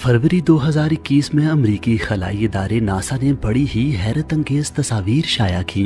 फरवरी 2021 में अमेरिकी खलाई इदारे नासा ने बड़ी ही हैरत अंगेज तस्वीर शाया की।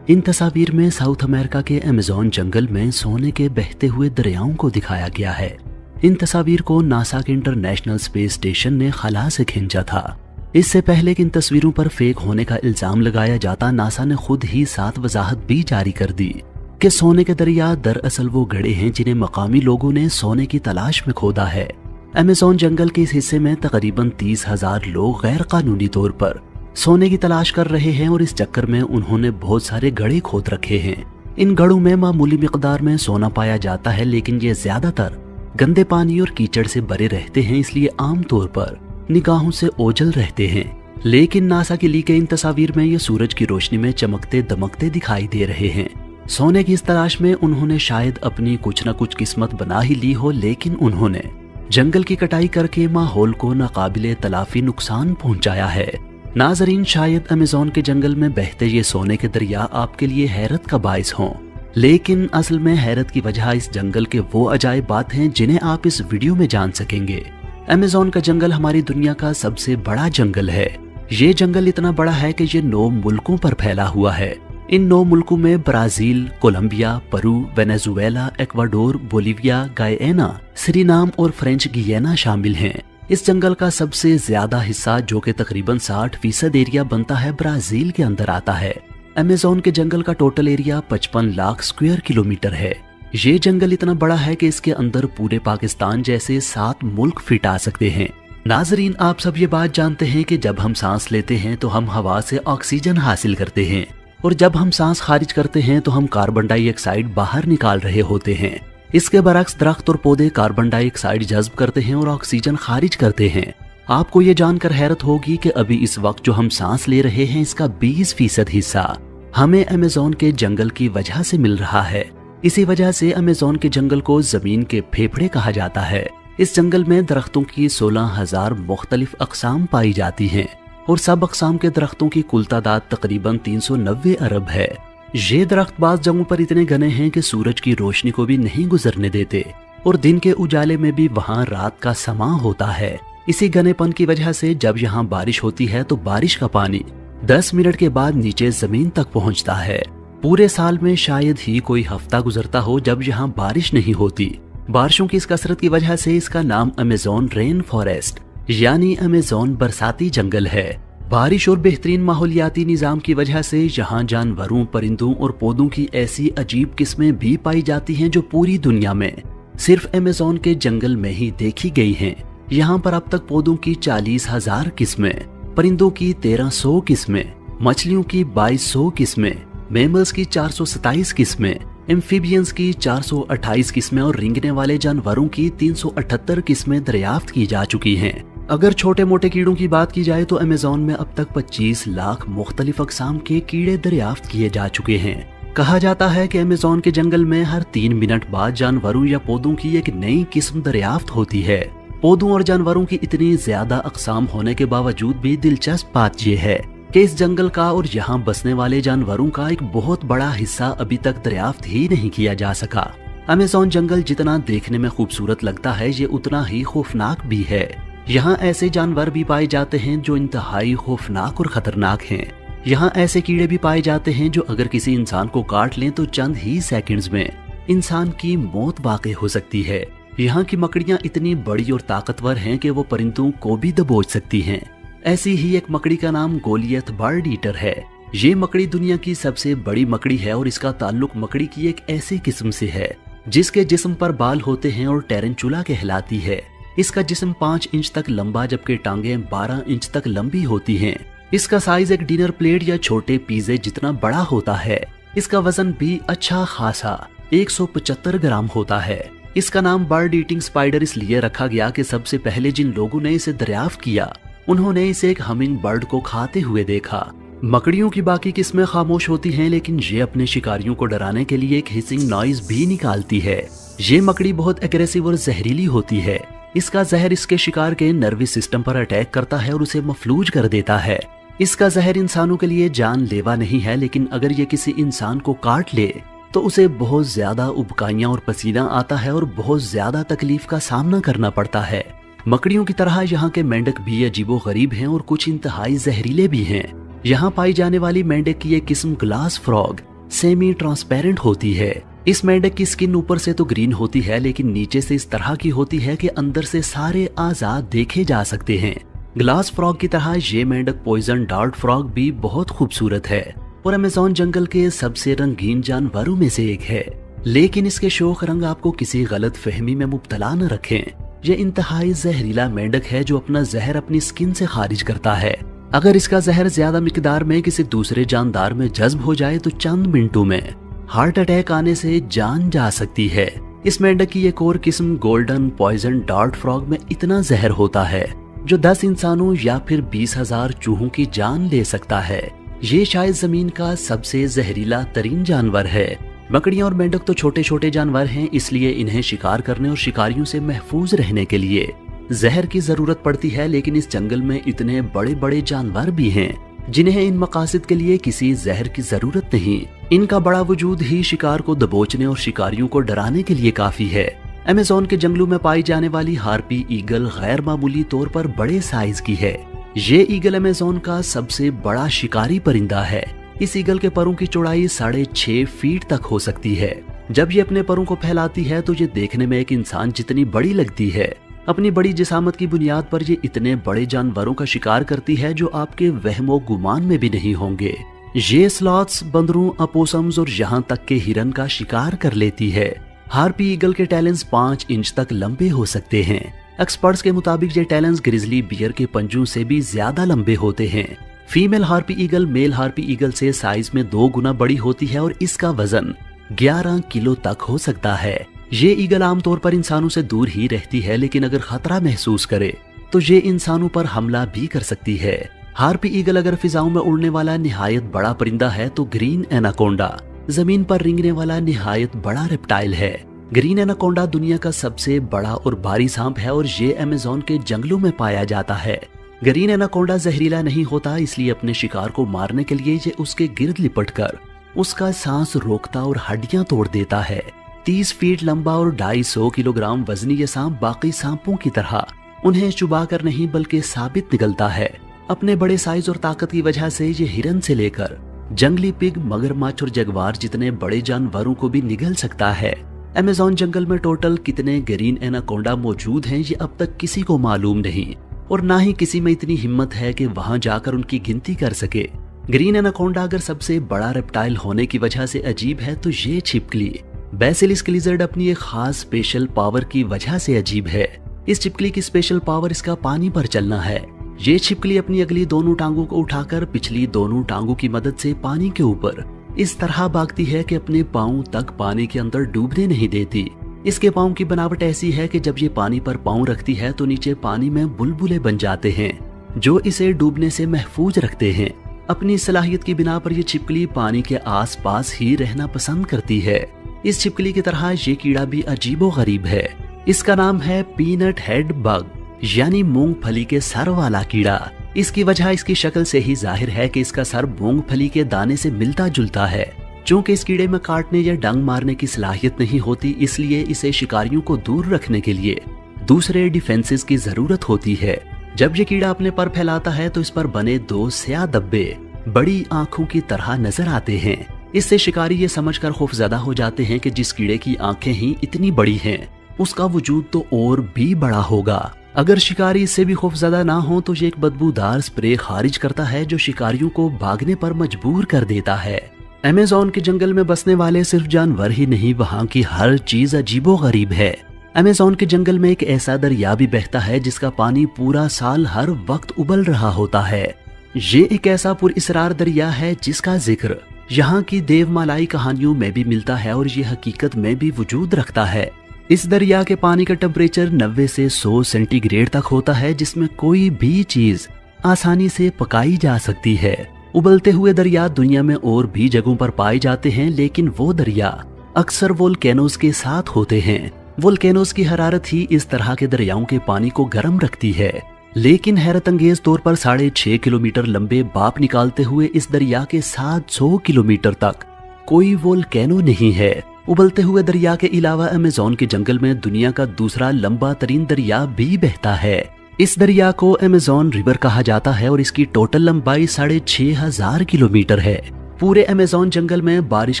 इन तस्वीर में साउथ अमेरिका के अमेज़न जंगल में सोने के बहते हुए दरियाओं को दिखाया गया है। इन तस्वीर को नासा के इंटरनेशनल स्पेस स्टेशन ने खला से खींचा था। इससे पहले कि इन तस्वीरों पर फेक होने का इल्जाम लगाया जाता, नासा ने खुद ही साथ वजाहत भी जारी कर दी कि सोने के दरिया दरअसल वो गड्ढे हैं जिन्हें मकामी लोगों ने सोने की तलाश में खोदा है। अमेज़न जंगल के इस हिस्से में तकरीबन 30,000 लोग गैर कानूनी तौर पर सोने की तलाश कर रहे हैं और इस चक्कर में उन्होंने बहुत सारे गड्ढे खोद रखे हैं। इन गड्ढों में मामूली मिकदार में सोना पाया जाता है, लेकिन ये ज्यादातर गंदे पानी और कीचड़ से भरे रहते हैं, इसलिए आमतौर पर निगाहों से ओझल रहते हैं। लेकिन नासा की ली गई इन तस्वीर में ये सूरज की रोशनी में चमकते दमकते दिखाई दे रहे हैं। सोने की इस तलाश में उन्होंने शायद अपनी कुछ न कुछ किस्मत बना ही ली हो, लेकिन उन्होंने जंगल की कटाई करके माहौल को नाकाबिले तलाफी नुकसान पहुंचाया है। नाजरीन, शायद अमेज़न के जंगल में बहते ये सोने के दरिया आपके लिए हैरत का बाइस हों, लेकिन असल में हैरत की वजह इस जंगल के वो अजायब बात हैं जिन्हें आप इस वीडियो में जान सकेंगे। अमेज़न का जंगल हमारी दुनिया का सबसे बड़ा जंगल है। ये जंगल इतना बड़ा है कि ये 9 मुल्कों पर फैला हुआ है। इन 9 मुल्कों में Brazil, Colombia, Peru, Venezuela, Ecuador, Bolivia, Guyana, Suriname और फ्रेंच गियाना शामिल हैं। इस जंगल का सबसे ज्यादा हिस्सा, जो कि तकरीबन 60% एरिया बनता है, ब्राजील के अंदर आता है। अमेज़न के जंगल का total area 55 lakh square kilometre है। ये जंगल इतना बड़ा है कि इसके अंदर पूरे पाकिस्तान जैसे 7 मुल्क फिट आ सकते हैं। नाजरीन, आप सब ये बात जानते हैं कि जब हम सांस लेते हैं तो हम हवा से ऑक्सीजन हासिल करते हैं, और जब हम सांस खारिज करते हैं तो हम कार्बन डाइऑक्साइड बाहर निकाल रहे होते हैं। इसके बरक्स दरख्त और पौधे कार्बन डाइऑक्साइड जज्ब करते हैं और ऑक्सीजन खारिज करते हैं। आपको ये जानकर हैरत होगी कि अभी इस वक्त जो हम सांस ले रहे हैं, इसका 20% हिस्सा हमें अमेज़न के जंगल की वजह से मिल रहा है। इसी वजह से अमेज़न के जंगल को जमीन के फेफड़े कहा जाता है। इस जंगल में दरख्तों की 16,000 मुख्तलिफ अकसाम पाई जाती हैं और सब अकसाम के दरख्तों की कुल तादाद तकरीबन 390 अरब है। ये दरख्त बाज जगहों पर इतने घने हैं कि सूरज की रोशनी को भी नहीं गुजरने देते और दिन के उजाले में भी वहाँ रात का समा होता है। इसी घनेपन की वजह से जब यहाँ बारिश होती है तो बारिश का पानी 10 मिनट के बाद नीचे जमीन तक पहुँचता है। पूरे साल में शायद ही कोई हफ्ता गुजरता हो जब यहाँ बारिश नहीं होती। बारिशों की इस कसरत की वजह से इसका नाम अमेज़न रेन फॉरेस्ट यानी अमेज़न बरसाती जंगल है। बारिश और बेहतरीन माहौलियाती निजाम की वजह से यहाँ जानवरों, परिंदों और पौधों की ऐसी अजीब किस्में भी पाई जाती हैं जो पूरी दुनिया में सिर्फ अमेज़न के जंगल में ही देखी गई हैं। यहाँ पर अब तक पौधों की 40,000 किस्में, परिंदों की 1300 किस्में, मछलियों की 2200 किस्में, मैमल्स की 427 किस्में, एम्फीबियंस की 428 किस्में और रेंगने वाले जानवरों की 378 किस्में दरियाफ्त की जा चुकी हैं। अगर छोटे मोटे कीड़ों की बात की जाए तो अमेज़न में अब तक 25 लाख मुख्तलिफ अक़साम के कीड़े दरियाफ्त किए जा चुके हैं। कहा जाता है कि अमेज़न के जंगल में हर 3 मिनट बाद जानवरों या पौधों की एक नई किस्म दरियाफ्त होती है। पौधों और जानवरों की इतनी ज्यादा अक़साम होने के बावजूद भी दिलचस्प बात यह है कि इस जंगल का और यहाँ बसने वाले जानवरों का एक बहुत बड़ा हिस्सा अभी तक दरियाफ्त ही नहीं किया जा सका। अमेज़न जंगल जितना देखने में खूबसूरत लगता है, ये उतना ही खौफनाक भी है। यहाँ ऐसे जानवर भी पाए जाते हैं जो इंतहाई खौफनाक और खतरनाक हैं। यहाँ ऐसे कीड़े भी पाए जाते हैं जो अगर किसी इंसान को काट लें तो चंद ही सेकंड्स में इंसान की मौत वाक़ई हो सकती है। यहाँ की मकड़ियाँ इतनी बड़ी और ताकतवर हैं कि वो परिंदों को भी दबोच सकती हैं। ऐसी ही एक मकड़ी का नाम गोलियत बर्ड ईटर है। ये मकड़ी दुनिया की सबसे बड़ी मकड़ी है और इसका ताल्लुक मकड़ी की एक ऐसी किस्म से है जिसके जिस्म पर बाल होते हैं और टेरेंचुला कहलाती है। इसका जिस्म 5 इंच तक लंबा जबकि टांगें 12 इंच तक लंबी होती हैं। इसका साइज एक डिनर प्लेट या छोटे पिज़्ज़े जितना बड़ा होता है। इसका वजन भी अच्छा खासा 175 ग्राम होता है। इसका नाम बर्ड ईटिंग स्पाइडर इसलिए रखा गया कि सबसे पहले जिन लोगों ने इसे दरियाफ्त किया उन्होंने इसे एक हमिंग बर्ड को खाते हुए देखा। मकड़ियों की बाकी किस्में खामोश होती हैं, लेकिन ये अपने शिकारियों को डराने के लिए एक हिसिंग नॉइज भी निकालती है। ये मकड़ी बहुत एग्रेसिव और जहरीली होती है। इसका जहर इसके शिकार के नर्वस सिस्टम पर अटैक करता है और उसे मफलूज कर देता है। इसका जहर इंसानों के लिए जानलेवा नहीं है, लेकिन अगर ये किसी इंसान को काट ले तो उसे बहुत ज्यादा उबकाइयां और पसीना आता है और बहुत ज्यादा तकलीफ का सामना करना पड़ता है। मकड़ियों की तरह यहाँ के मेंढक भी अजीबोगरीब हैं और कुछ इंतहाई जहरीले भी हैं। यहाँ पाई जाने वाली मेंढक की एक किस्म ग्लास फ्रॉग सेमी ट्रांसपेरेंट होती है। इस मेंढक की स्किन ऊपर से तो ग्रीन होती है, लेकिन नीचे से इस तरह की होती है कि अंदर से सारे आजाद देखे जा सकते हैं। ग्लास फ्रॉग की तरह ये मेंढक पॉइजन डार्ट फ्रॉग भी बहुत खूबसूरत है और अमेज़न जंगल के सबसे रंगीन जानवरों में से एक है। लेकिन इसके शोख रंग आपको किसी गलत फहमी में मुब्तला न रखें। यह इंतहाई जहरीला मेंढक है जो अपना जहर अपनी स्किन से खारिज करता है। अगर इसका जहर ज्यादा मिकदार में किसी दूसरे जानदार में जज्ब हो जाए तो चंद मिनटों में हार्ट अटैक आने से जान जा सकती है। इस मेंढक की एक और किस्म गोल्डन पॉइजन डार्ट फ्रॉग में इतना जहर होता है जो 10 इंसानों या फिर 20,000 चूहों की जान ले सकता है। ये शायद जमीन का सबसे जहरीला तरीन जानवर है। मकड़ियां और मेंढक तो छोटे छोटे जानवर हैं, इसलिए इन्हें शिकार करने और शिकारियों से महफूज रहने के लिए जहर की जरूरत पड़ती है। लेकिन इस जंगल में इतने बड़े बड़े जानवर भी हैं जिन्हें इन मकासद के लिए किसी जहर की जरूरत नहीं। इनका बड़ा वजूद ही शिकार को दबोचने और शिकारियों को डराने के लिए काफी है। अमेज़न के जंगलों में पाई जाने वाली हार्पी ईगल गैर मामूली तौर पर बड़े साइज की है। ये ईगल अमेज़न का सबसे बड़ा शिकारी परिंदा है। इस ईगल के परों की चौड़ाई 6.5 फीट तक हो सकती है। जब ये अपने परों को फैलाती है तो ये देखने में एक इंसान जितनी बड़ी लगती है। अपनी बड़ी जिसामत की बुनियाद पर ये इतने बड़े जानवरों का शिकार करती है जो आपके वहमो गुमान में भी नहीं होंगे। ये स्लॉथ्स, बंदरों, अपोसम्स और यहाँ तक के हिरन का शिकार कर लेती है। हार्पी ईगल के टैलेंस 5 इंच तक लंबे हो सकते हैं। एक्सपर्ट्स के मुताबिक ये टैलेंस ग्रिजली बियर के पंजों से भी ज्यादा लंबे होते हैं। Female harpy eagle male harpy eagle से साइज में 2 गुना बड़ी होती है और इसका वजन 11 किलो तक हो सकता है। ये ईगल आमतौर पर इंसानों से दूर ही रहती है, लेकिन अगर खतरा महसूस करे तो ये इंसानों पर हमला भी कर सकती है। हार्पी ईगल अगर फिजाओं में उड़ने वाला निहायत बड़ा परिंदा है तो ग्रीन एनाकोंडा जमीन पर रेंगने वाला निहायत बड़ा रेप्टाइल है। ग्रीन एनाकोंडा दुनिया का सबसे बड़ा और भारी सांप है और ये अमेज़न के जंगलों में पाया जाता है। ग्रीन एनाकोंडा जहरीला नहीं होता, इसलिए अपने शिकार को मारने के लिए ये उसके गिर्द लिपट कर उसका सांस रोकता और हड्डियां तोड़ देता है। 30 फीट लंबा और 250 किलोग्राम वजनी ये सांप बाकी सांपों की तरह उन्हें चुबा कर नहीं बल्कि साबित निकलता है। अपने बड़े साइज और ताकत की वजह से ये हिरन से लेकर जंगली पिग, मगरमच्छ और जगवार जितने बड़े जानवरों को भी निगल सकता है। अमेज़न जंगल में टोटल कितने ग्रीन एनाकोंडा मौजूद हैं ये अब तक किसी को मालूम नहीं और ना ही किसी में इतनी हिम्मत है कि वहां जाकर उनकी गिनती कर सके। ग्रीन एनाकोंडा अगर सबसे बड़ा रेप्टाइल होने की वजह से अजीब है तो ये छिपकली बेसिलिस्क लिजर्ड अपनी एक खास स्पेशल पावर की वजह से अजीब है। इस छिपकली की स्पेशल पावर इसका पानी पर चलना है। ये छिपकली अपनी अगली दोनों टांगों को उठाकर पिछली दोनों टांगों की मदद से पानी के ऊपर इस तरह भागती है कि अपने पांव तक पानी के अंदर डूबने नहीं देती। इसके पांव की बनावट ऐसी है कि जब ये पानी पर पांव रखती है तो नीचे पानी में बुलबुले बन जाते हैं जो इसे डूबने से महफूज रखते हैं। अपनी सलाहियत की बिना पर यह छिपकली पानी के आसपास ही रहना पसंद करती है। इस छिपकली की तरह ये कीड़ा भी अजीबोगरीब है। इसका नाम है पीनट हेड बग, यानी मूंगफली के सर वाला कीड़ा। इसकी वजह इसकी शक्ल से ही जाहिर है कि इसका सर मूंगफली के दाने से मिलता जुलता है। चूंकि इस कीड़े में काटने या डंग मारने की सलाहियत नहीं होती, इसलिए इसे शिकारियों को दूर रखने के लिए दूसरे डिफेंसेस की जरूरत होती है। जब ये कीड़ा अपने पर फैलाता है तो इस पर बने 2 स्याह धब्बे बड़ी आंखों की तरह नजर आते हैं। इससे शिकारी ये समझकर खौफजदा हो जाते हैं कि जिस कीड़े की आंखें ही इतनी बड़ी हैं, उसका वजूद तो और भी बड़ा होगा। अगर शिकारी इससे भी खौफजदा ना हो तो ये एक बदबूदार स्प्रे खारिज करता है जो शिकारियों को भागने पर मजबूर कर देता है। अमेज़न के जंगल में बसने वाले सिर्फ जानवर ही नहीं, वहाँ की हर चीज अजीबोगरीब है। अमेज़न के जंगल में एक ऐसा दरिया भी बहता है जिसका पानी पूरा साल हर वक्त उबल रहा होता है। ये एक ऐसा पुरअसरार दरिया है जिसका जिक्र यहाँ की देवमालाई कहानियों में भी मिलता है और ये हकीकत में भी वजूद रखता है। इस दरिया के पानी का टेम्परेचर 90 से 100 सेंटीग्रेड तक होता है, जिसमें कोई भी चीज आसानी से पकाई जा सकती है। उबलते हुए दरिया दुनिया में और भी जगहों पर पाए जाते हैं, लेकिन वो दरिया अक्सर वोल्केनोज के साथ होते हैं। वोल्केनोज की हरारत ही इस तरह के दरियाओं के पानी को गर्म रखती है। लेकिन हैरत अंगेज तौर पर 6.5 किलोमीटर लंबे बाप निकालते हुए इस दरिया के 700 किलोमीटर तक कोई वोल्केनो नहीं है। उबलते हुए दरिया के अलावा अमेज़न के जंगल में दुनिया का दूसरा लंबा तरीन दरिया भी बहता है। इस दरिया को अमेज़न रिवर कहा जाता है और इसकी टोटल लंबाई 6,500 किलोमीटर है। पूरे अमेज़न जंगल में बारिश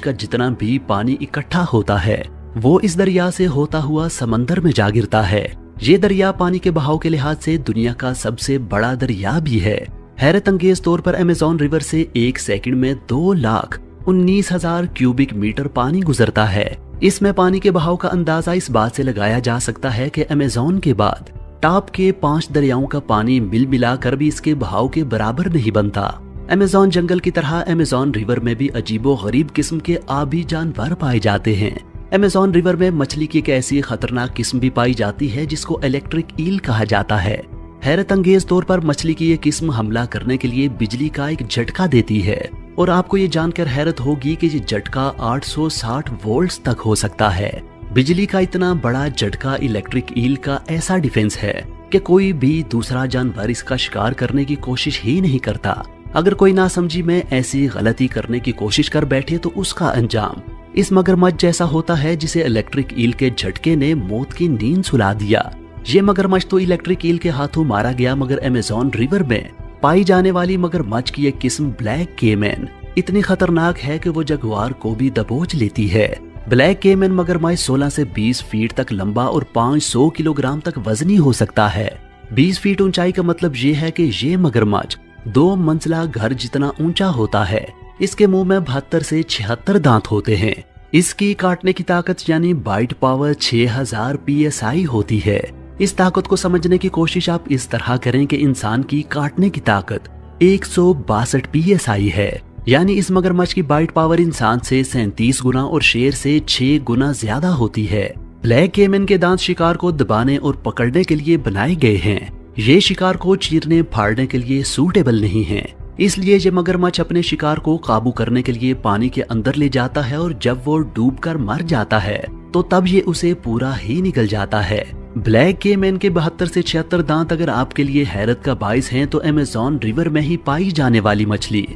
का जितना भी पानी इकट्ठा होता है वो इस दरिया से होता हुआ समंदर में जा गिरता है। ये दरिया पानी के बहाव के लिहाज से दुनिया का सबसे बड़ा दरिया भी है। हैरत अंगेज तौर पर अमेज़न रिवर से एक सेकंड में 2,19,000 क्यूबिक मीटर पानी गुजरता है। इसमें पानी के बहाव का अंदाजा इस बात से लगाया जा सकता है कि अमेज़न के बाद टॉप के 5 दरियाओं का पानी मिल मिलाकर भी इसके बहाव के बराबर नहीं बनता। अमेज़न जंगल की तरह अमेज़न रिवर में भी अजीबो गरीब किस्म के आबी जानवर पाए जाते हैं। अमेज़न रिवर में मछली की एक ऐसी खतरनाक किस्म भी पाई जाती है जिसको इलेक्ट्रिक ईल कहा जाता है। हैरत अंगेज तौर पर मछली की ये किस्म हमला करने के लिए बिजली का एक झटका देती है और आपको ये जानकर हैरत होगी कि ये झटका 860 वोल्ट्स तक हो सकता है। बिजली का इतना बड़ा झटका इलेक्ट्रिक ईल का ऐसा डिफेंस है कि कोई भी दूसरा जानवर इसका शिकार करने की कोशिश ही नहीं करता। अगर कोई नासमझी में ऐसी गलती करने की कोशिश कर बैठे तो उसका अंजाम इस मगरमच्छ जैसा होता है जिसे इलेक्ट्रिक ईल के झटके ने मौत की नींद सुला दिया। ये मगरमच्छ तो इलेक्ट्रिक ईल के हाथों मारा गया, मगर अमेज़न रिवर में पाई जाने वाली मगरमच्छ की एक किस्म ब्लैक केमैन इतनी खतरनाक है कि वो जगुआर को भी दबोच लेती है। ब्लैक केमैन मगरमच्छ 16 से 20 फीट तक लंबा और 500 किलोग्राम तक वजनी हो सकता है। 20 फीट ऊंचाई का मतलब ये है कि ये मगरमच्छ 2 मंजिला घर जितना ऊंचा होता है। इसके मुंह में 72 से 76 दांत होते हैं। इसकी काटने की ताकत यानी बाइट पावर 6000 PSI होती है। इस ताकत को समझने की कोशिश आप इस तरह करें कि इंसान की काटने की ताकत 162 PSI है, यानी इस मगरमच्छ की बाइट पावर इंसान से 37 गुना और शेर से 6 गुना ज्यादा होती है। ब्लैक केमैन के दांत शिकार को दबाने और पकड़ने के लिए बनाए गए हैं। ये शिकार को चीरने फाड़ने के लिए सूटेबल नहीं है, इसलिए ये मगरमच्छ अपने शिकार को काबू करने के लिए पानी के अंदर ले जाता है और जब वो डूबकर मर जाता है तो तब ये उसे पूरा ही निगल जाता है। ब्लैक केमैन के 72 से 76 दांत अगर आपके लिए हैरत का बाइस हैं तो अमेज़न रिवर में ही पाई जाने वाली मछली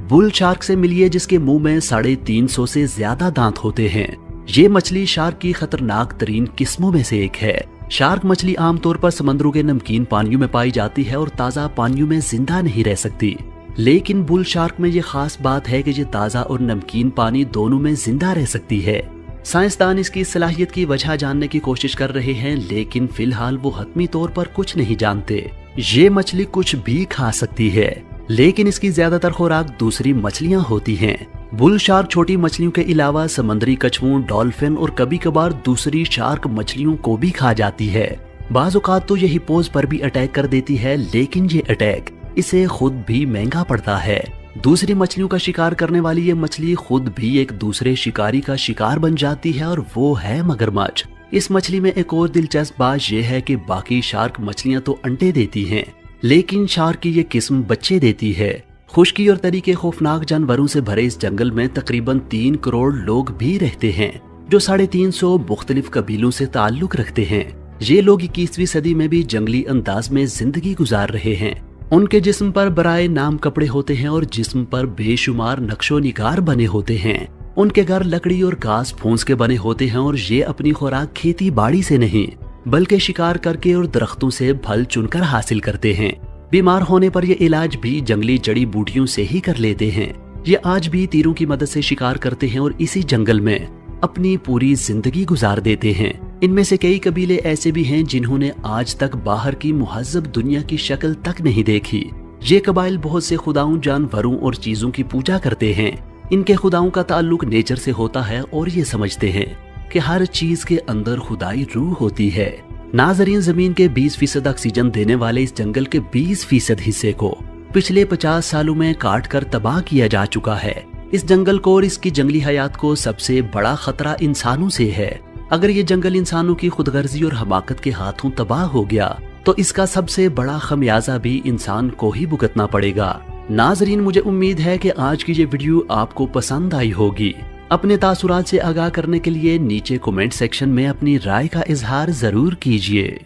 बुल शार्क से मिलिए जिसके मुंह में 350 से ज्यादा दांत होते हैं। ये मछली शार्क की खतरनाक तरीन किस्मों में से एक है। शार्क मछली आमतौर पर समंदरों के नमकीन पानियों में पाई जाती है और ताज़ा पानियों में जिंदा नहीं रह सकती, लेकिन बुल शार्क में ये खास बात है कि ये ताज़ा और नमकीन पानी दोनों में जिंदा रह सकती है। साइंसदान इसकी सलाहियत की वजह जानने की कोशिश कर रहे हैं, लेकिन फिलहाल वो हतमी तौर पर कुछ नहीं जानते। ये मछली कुछ भी खा सकती है, लेकिन इसकी ज्यादातर खुराक दूसरी मछलियां होती हैं। बुल शार्क छोटी मछलियों के अलावा समुद्री कछुओं, डॉल्फिन और कभी कभार दूसरी शार्क मछलियों को भी खा जाती है। बाज़ औक़ात तो ये हिप्पोज पर भी अटैक कर देती है, लेकिन ये अटैक इसे खुद भी महंगा पड़ता है। दूसरी मछलियों का शिकार करने वाली ये मछली खुद भी एक दूसरे शिकारी का शिकार बन जाती है और वो है मगरमच्छ। इस मछली में एक और दिलचस्प बात यह है कि बाकी शार्क मछलियां तो अंडे देती हैं, लेकिन शार्क की ये किस्म बच्चे देती है। खुश्की और तरीके खौफनाक जानवरों से भरे इस जंगल में तकरीबन 3 करोड़ लोग भी रहते हैं, जो 350 मुख्तलिफ कबीलों से ताल्लुक रखते हैं। ये लोग 21वीं सदी में भी जंगली अंदाज में जिंदगी गुजार रहे हैं। उनके जिस्म पर बराए नाम कपड़े होते हैं और जिस्म पर बेशुमार नक्शो निगार बने होते हैं। उनके घर लकड़ी और घास फूस के बने होते हैं और ये अपनी खुराक खेती बाड़ी से नहीं बल्कि शिकार करके और दरख्तों से फल चुनकर हासिल करते हैं। बीमार होने पर ये इलाज भी जंगली जड़ी बूटियों से ही कर लेते हैं। ये आज भी तीरों की मदद से शिकार करते हैं और इसी जंगल में अपनी पूरी जिंदगी गुजार देते हैं। इनमें से कई कबीले ऐसे भी हैं जिन्होंने आज तक बाहर की मुहज्जब दुनिया की शक्ल तक नहीं देखी। ये कबाइल बहुत से खुदाओं, जानवरों और चीजों की पूजा करते हैं। इनके खुदाओं का ताल्लुक नेचर से होता है और ये समझते हैं कि हर चीज के अंदर खुदाई रूह होती है। नाजरीन, जमीन के 20% ऑक्सीजन देने वाले इस जंगल के 20% हिस्से को पिछले 50 सालों में काट कर तबाह किया जा चुका है। इस जंगल को और इसकी जंगली हयात को सबसे बड़ा खतरा इंसानों से है। अगर ये जंगल इंसानों की खुदगर्जी और हमाकत के हाथों तबाह हो गया तो इसका सबसे बड़ा खमियाजा भी इंसान को ही भुगतना पड़ेगा। नाजरीन, मुझे उम्मीद है कि आज की ये वीडियो आपको पसंद आई होगी। अपने तासुरात से आगाह करने के लिए नीचे कमेंट सेक्शन में अपनी राय का इजहार जरूर कीजिए।